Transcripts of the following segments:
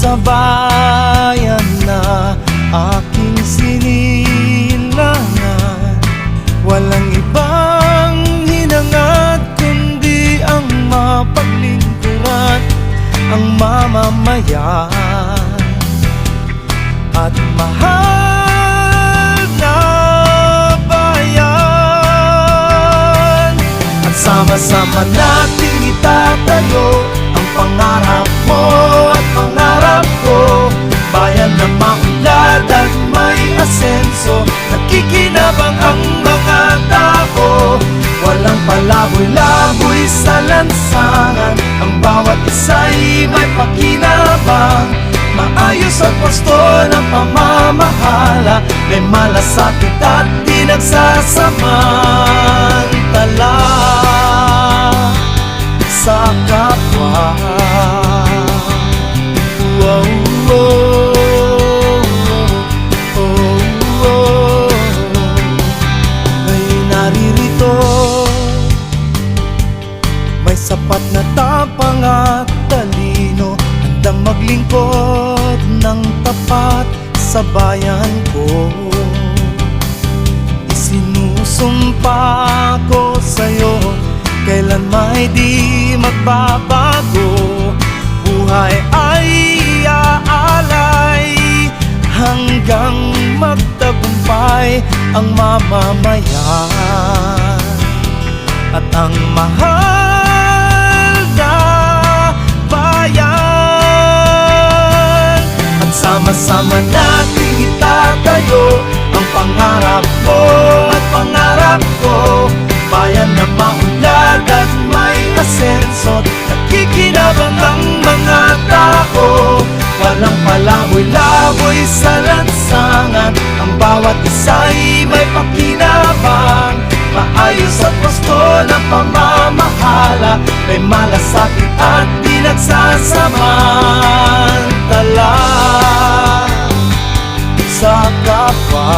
sa bayan na aking sinilangan. Walang ibang hinangad kundi ang mapaglingkuran ang mamamayan at mahal na bayan. At sama-sama nating itatayo ang pangarap mo at pangarap ko, bayan na maunlad at may asenso. Nakikinabang ang mga tao, walang palaboy-laboy sa lansangan. Ang bawat isa'y may pakinabang, maayos at wasto ng pamamahala. May malasakit at di nagsasamantala sa kapwa. Wow, wow, oh, oh. May naririto, may sapat na tapang at talino, handang maglingkod ng tapat sa bayan ko. Isinusumpa ko sa'yo, kailan may di magbabago. Buhay ay aalay hanggang magtagumpay ang mamamayan at ang mahal na bayan. At sama-sama nating itatayo ang pangarap mo at pangarap ko, bayan na maunlad at may asenso. Nakikinabang ang mga tao, walang palaboy-laboy sa lansangan. Ang bawat isa'y may pakinabang, maayos at wasto ng pamamahala. May malasakit at di nagsasamantala sa kapwa.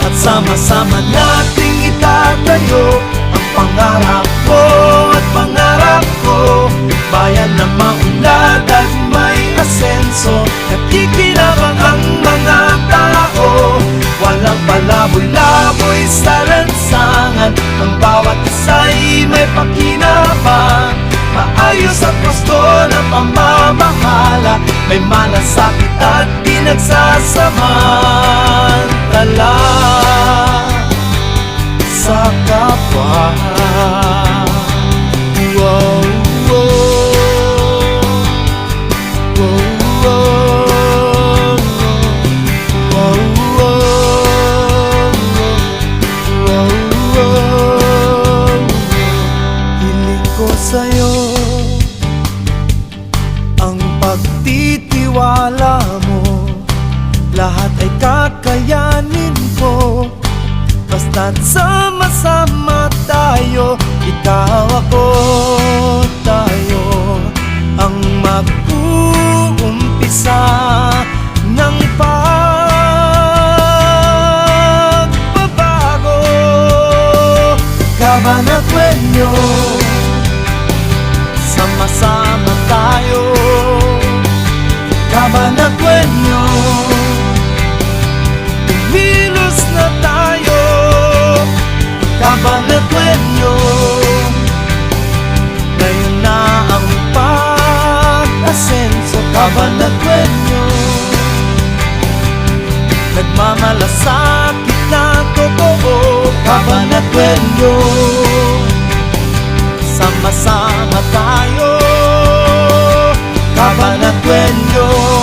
At sama-sama nating itatayo ang pangarap mo at pangarap ko, bayan na maunlad at may asenso. Nakikinabang ang mga tao, walang palaboy-laboy sa lansangan. Ang bawat isa'y may pakinabang, maayos at wasto ng pamamahala. May malasakit at di nagsasamantala sa kapwa. Wow, wow, wow, wow, wow, wow. Hiling ko sa'yo ang pagtitiwala mo, lahat ay kakayanin ko. Basta't sama-sama tayo, ikaw ako, tayo ang mag-uumpisa ng pagbabago. Cabanatueño, sama-sama tayo. Cabanatueño, kumilos na tayo. Cabanatueño, ngayon na ang pag-asenso. Cabanatueño, nagmamalasakit na totoo. Cabanatueño, sama-sama tayo. Cabanatueño,